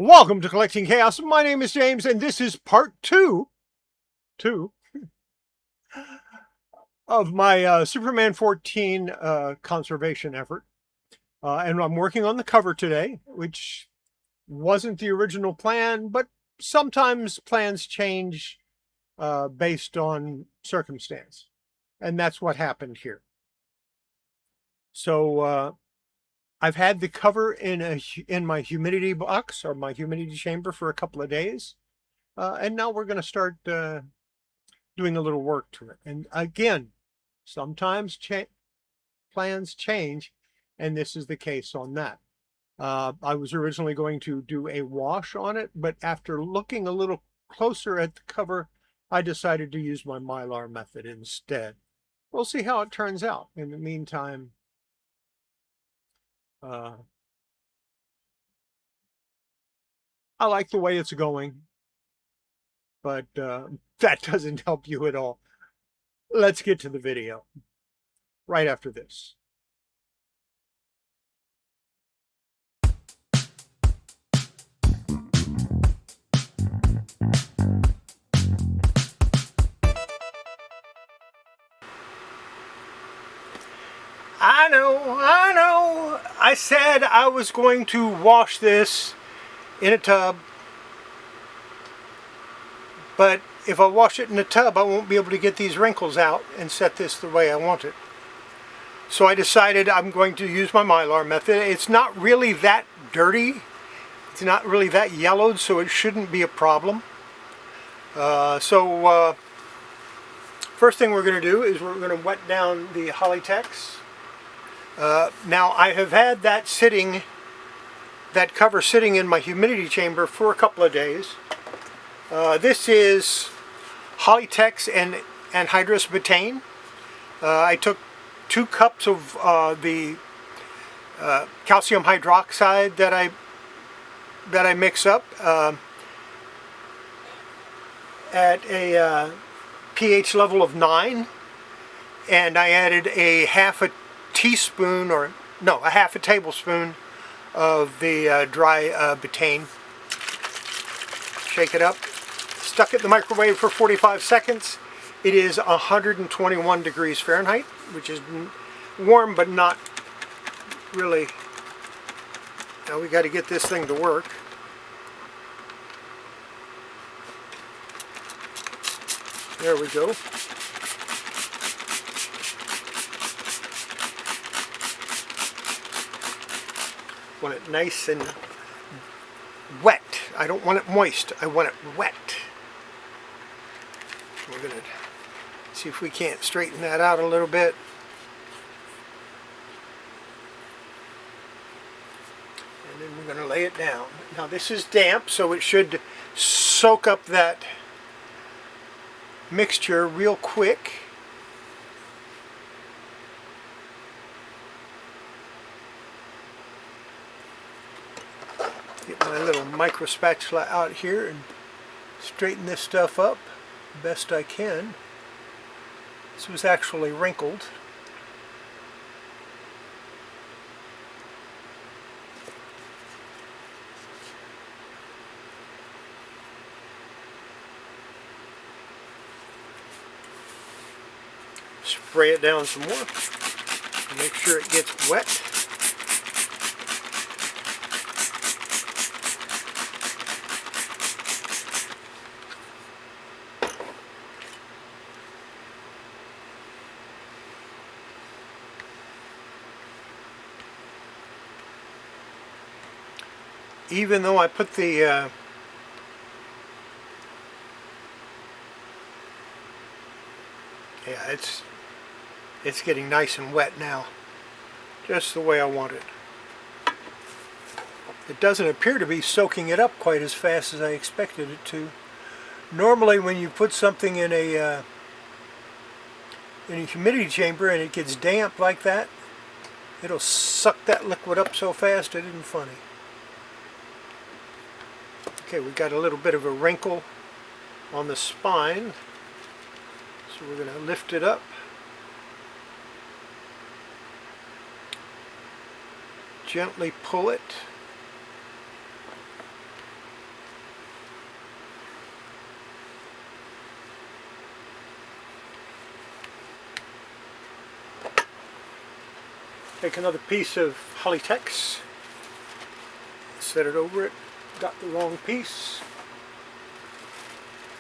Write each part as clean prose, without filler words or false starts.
Welcome to Collecting Chaos. My name is James, and this is part two of my Superman 14 conservation effort. And I'm working on the cover today, which wasn't the original plan, but sometimes plans change based on circumstance. And that's what happened here. So I've had the cover in my humidity box or my humidity chamber for a couple of days. And now we're going to start doing a little work to it. And again, sometimes plans change, and this is the case on that. I was originally going to do a wash on it, but after looking a little closer at the cover, I decided to use my Mylar method instead. We'll see how it turns out. In the meantime, I like the way it's going, but that doesn't help you at all. Let's get to the video right after this. I know. I said I was going to wash this in a tub, but if I wash it in a tub, I won't be able to get these wrinkles out and set this the way I want it. So I decided I'm going to use my Mylar method. It's not really that dirty. It's not really that yellowed, so it shouldn't be a problem. First thing we're going to do is we're going to wet down the Kollecting. Now I have had that cover sitting in my humidity chamber for a couple of days. This is Kollecting and hydrous betaine. I took 2 cups of the calcium hydroxide that I mix up at a pH level of 9, and I added a half a tablespoon of the dry betaine. Shake it up. Stuck it in the microwave for 45 seconds. It is 121 degrees Fahrenheit, which is warm but not really. Now we got to get this thing to work. There we go. Want it nice and wet. I don't want it moist. I want it wet. We're going to see if we can't straighten that out a little bit. And then we're going to lay it down. Now this is damp, so it should soak up that mixture real quick. Get my little micro spatula out here and straighten this stuff up best I can. This was actually wrinkled. Spray it down some more. Make sure it gets wet. Even though I put the yeah, it's getting nice and wet now, just the way I want it. It doesn't appear to be soaking it up quite as fast as I expected it to. Normally when you put something in a humidity chamber and it gets damp like that, it'll suck that liquid up so fast it isn't funny. Okay, we got a little bit of a wrinkle on the spine, so we're going to lift it up. Gently pull it. Take another piece of Kollecting, set it over it. Got the wrong piece.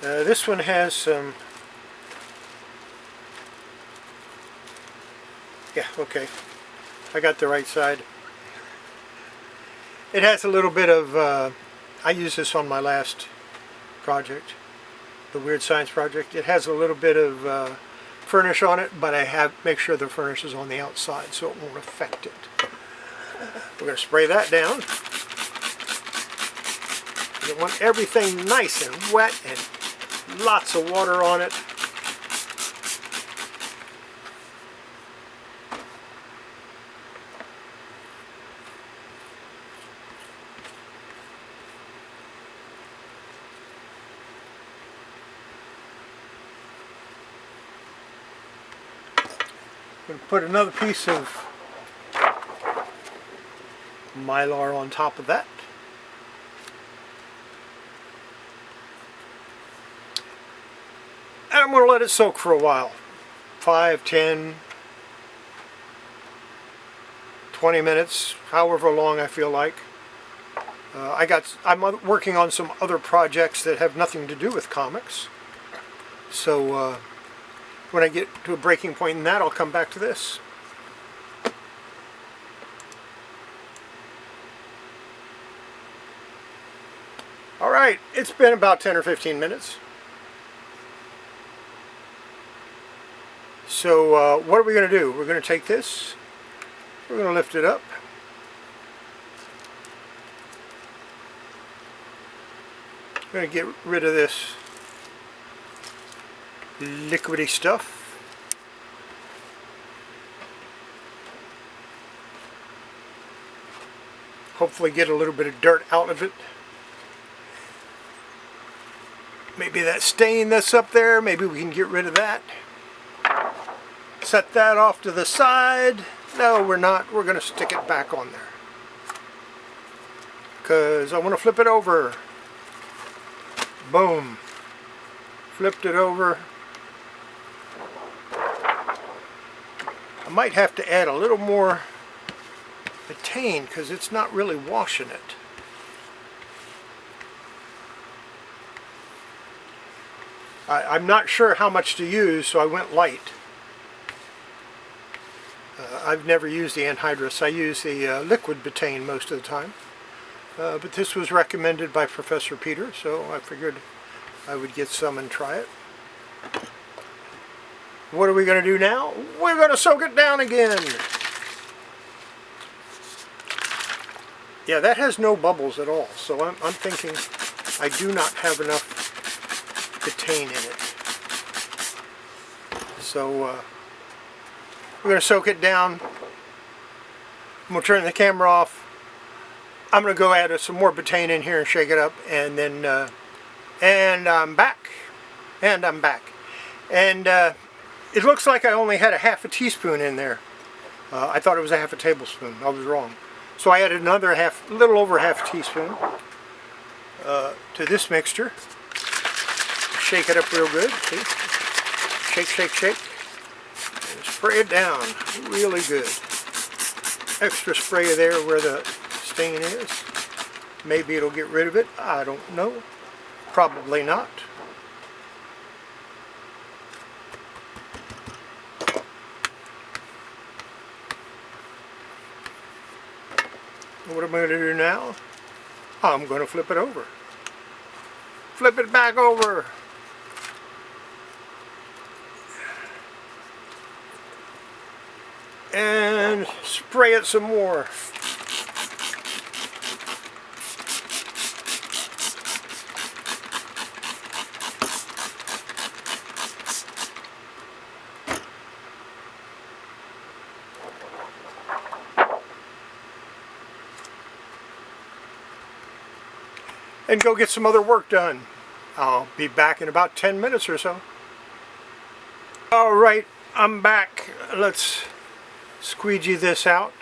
This one has some, yeah, okay, I got the right side. It has a little bit of, I used this on my last project, the Weird Science project. It has a little bit of furnish on it, but I have make sure the furnish is on the outside so it won't affect it. We're going to spray that down. You want everything nice and wet and lots of water on it. I'm going to put another piece of Mylar on top of that. And I'm going to let it soak for a while. 5, 10, 20 minutes, however long I feel like. I'm working on some other projects that have nothing to do with comics. So when I get to a breaking point in that, I'll come back to this. Alright, it's been about 10 or 15 minutes. So what are we going to do? We're going to take this, we're going to lift it up. We're going to get rid of this liquidy stuff. Hopefully get a little bit of dirt out of it. Maybe that stain that's up there, maybe we can get rid of that. Set that off to the side. No, we're not. We're going to stick it back on there. Because I want to flip it over. Boom. Flipped it over. I might have to add a little more betaine because it's not really washing it. I'm not sure how much to use, so I went light. I've never used the anhydrous. I use the liquid betaine most of the time. But this was recommended by Professor Peter, so I figured I would get some and try it. What are we going to do now? We're going to soak it down again. Yeah, that has no bubbles at all, so I'm thinking I do not have enough betaine in it. So we're going to soak it down. I'm going to turn the camera off. I'm going to go add some more betaine in here and shake it up, and then and I'm back. And I'm back. And it looks like I only had a half a teaspoon in there. I thought it was a half a tablespoon. I was wrong. So I added another a little over half a teaspoon to this mixture. Shake it up real good. See? Shake, shake, shake. And spray it down really good. Extra spray there where the stain is. Maybe it'll get rid of it. I don't know. Probably not. What am I going to do now? I'm going to flip it over. Flip it back over. And spray it some more. And go get some other work done. I'll be back in about 10 minutes or so. Alright, I'm back. Let's squeegee this out.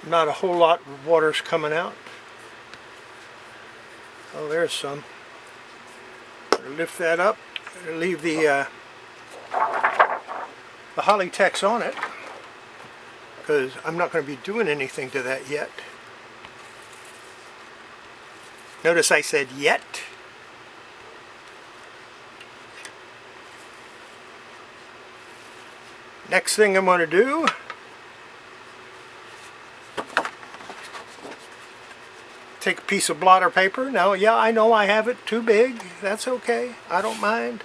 Not a whole lot of water's coming out. Oh, there's some. Lift that up leave the Holly Tex on it because I'm not going to be doing anything to that yet. Notice I said yet. Next thing I'm going to do, take a piece of blotter paper. Now, yeah, I know I have it too big. That's okay. I don't mind.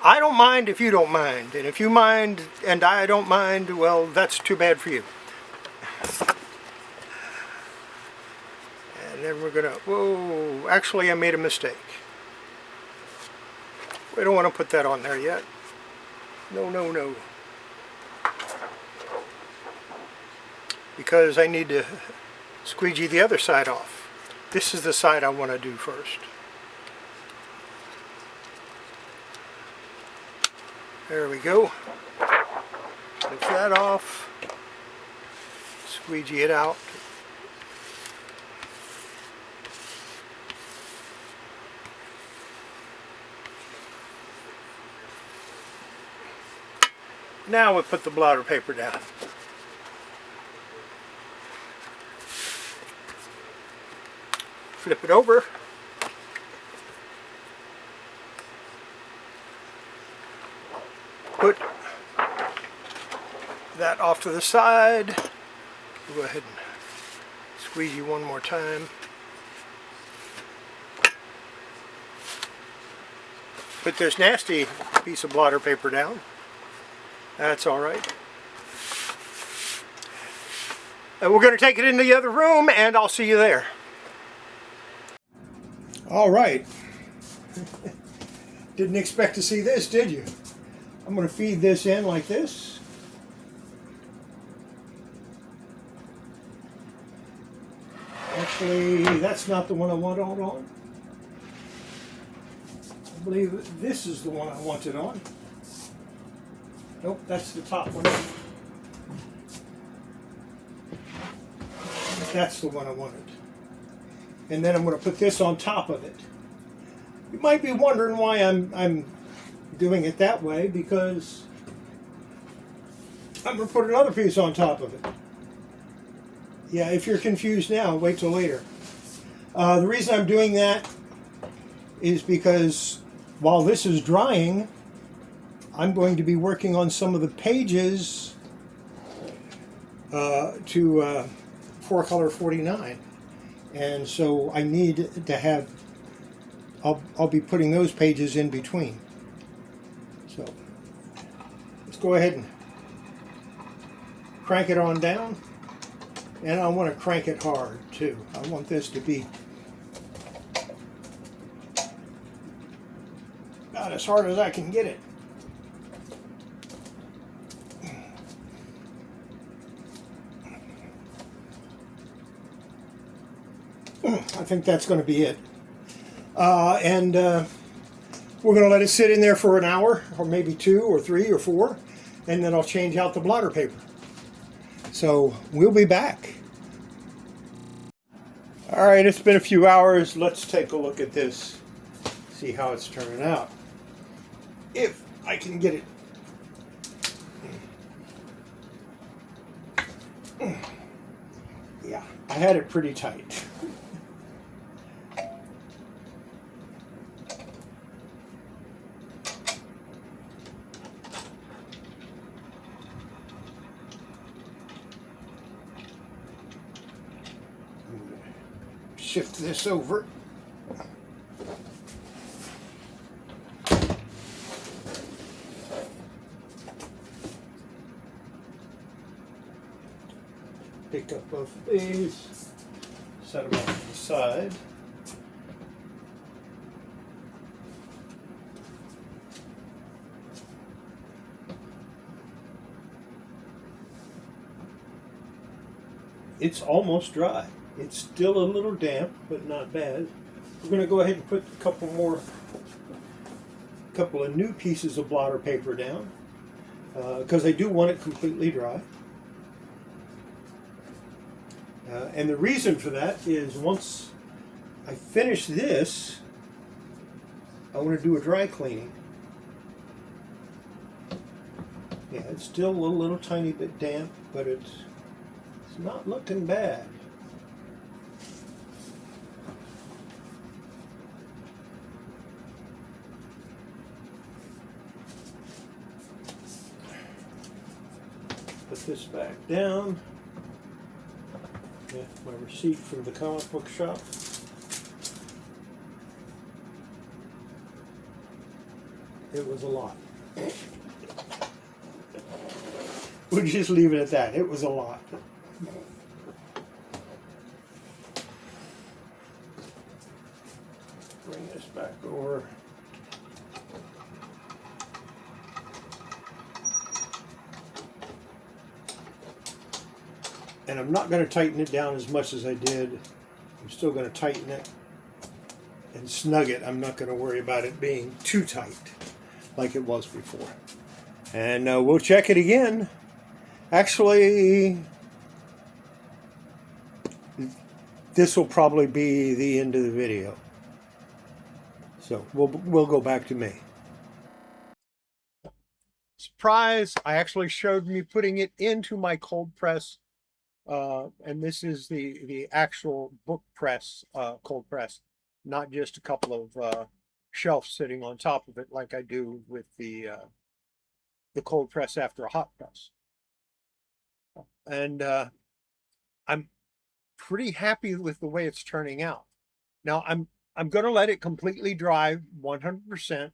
I don't mind if you don't mind. And if you mind and I don't mind, well, that's too bad for you. And then we're going to, whoa, actually I made a mistake. We don't want to put that on there yet. No, no, no. Because I need to squeegee the other side off. This is the side I want to do first. There we go. Lift that off. Squeegee it out. Now we put the blotter paper down. Flip it over. Put that off to the side. Go ahead and squeegee one more time. Put this nasty piece of blotter paper down. That's all right. And we're going to take it into the other room, and I'll see you there. All right. Didn't expect to see this, did you? I'm going to feed this in like this. Actually, that's not the one I want on. I believe this is the one I want it on. Nope, that's the top one. That's the one I wanted. And then I'm going to put this on top of it. You might be wondering why I'm doing it that way, because I'm going to put another piece on top of it. Yeah, if you're confused now, wait till later. The reason I'm doing that is because while this is drying, I'm going to be working on some of the pages to 4-color 49. And so I need to have, I'll be putting those pages in between. So let's go ahead and crank it on down. And I want to crank it hard too. I want this to be about as hard as I can get it. I think that's going to be it. We're going to let it sit in there for an hour, or maybe 2 or 3 or 4, and then I'll change out the blotter paper. So we'll be back. All right, it's been a few hours. Let's take a look at this, see how it's turning out. If I can get it. Yeah, I had it pretty tight. Shift this over. Pick up both of these, set them off to the side. It's almost dry. It's still a little damp, but not bad. We're going to go ahead and put a couple of new pieces of blotter paper down, because I do want it completely dry. And the reason for that is once I finish this, I want to do a dry cleaning. Yeah, it's still a little tiny bit damp, but it's not looking bad. Put this back down. Yeah, my receipt from the comic book shop. It was a lot. We'll just leave it at that. It was a lot. Bring this back over. And I'm not going to tighten it down as much as I did. I'm still going to tighten it and snug it. I'm not going to worry about it being too tight like it was before. And we'll check it again. Actually, this will probably be the end of the video. So we'll go back to me. Surprise! I actually showed me putting it into my cold press. And this is the actual book press, cold press, not just a couple of shelves sitting on top of it like I do with the cold press after a hot press. And I'm pretty happy with the way it's turning out. Now I'm going to let it completely dry 100%.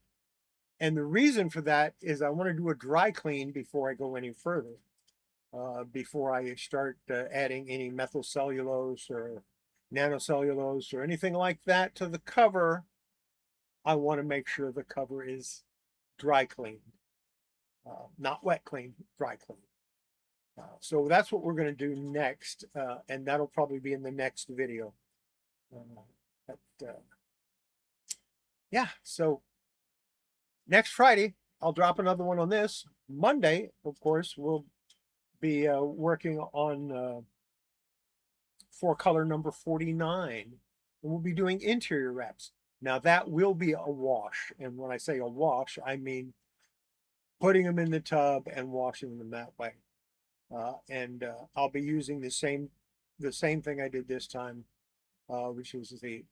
And the reason for that is I want to do a dry clean before I go any further. Before I start adding any methyl cellulose or nanocellulose or anything like that to the cover, I want to make sure the cover is dry cleaned. Not wet clean, dry clean. So that's what we're going to do next, and that'll probably be in the next video. Yeah, so next Friday, I'll drop another one on this. Monday, of course, we'll be working on for color number 49. And we'll be doing interior wraps. Now that will be a wash. And when I say a wash, I mean putting them in the tub and washing them that way. And I'll be using the same thing I did this time, which is the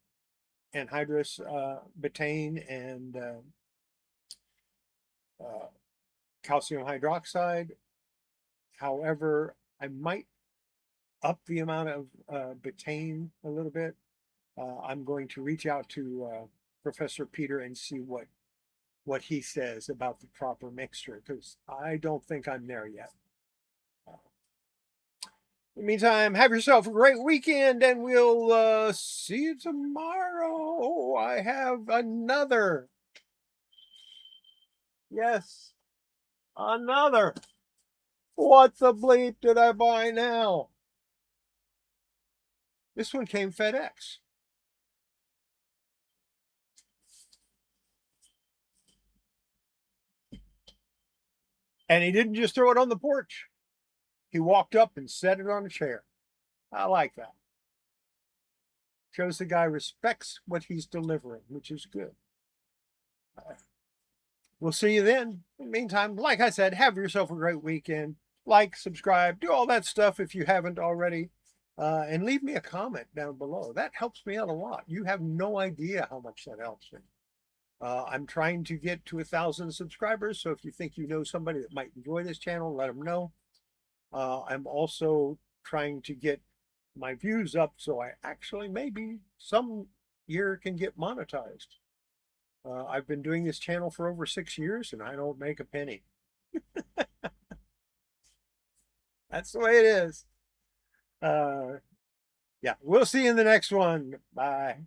anhydrous betaine and calcium hydroxide. However, I might up the amount of betaine a little bit. I'm going to reach out to Professor Peter and see what he says about the proper mixture, because I don't think I'm there yet. In the meantime, have yourself a great weekend, and we'll see you tomorrow. I have another. Yes, another. What the bleep did I buy now? This one came FedEx. And he didn't just throw it on the porch. He walked up and set it on a chair. I like that. Shows the guy respects what he's delivering, which is good. We'll see you then. In the meantime, like I said, have yourself a great weekend. Like, subscribe, do all that stuff if you haven't already. And leave me a comment down below. That helps me out a lot. You have no idea how much that helps me. I'm trying to get to 1,000 subscribers, so if you think you know somebody that might enjoy this channel, let them know. I'm also trying to get my views up, so I actually maybe some year can get monetized. I've been doing this channel for over 6 years, and I don't make a penny. That's the way it is. Yeah, we'll see you in the next one. Bye.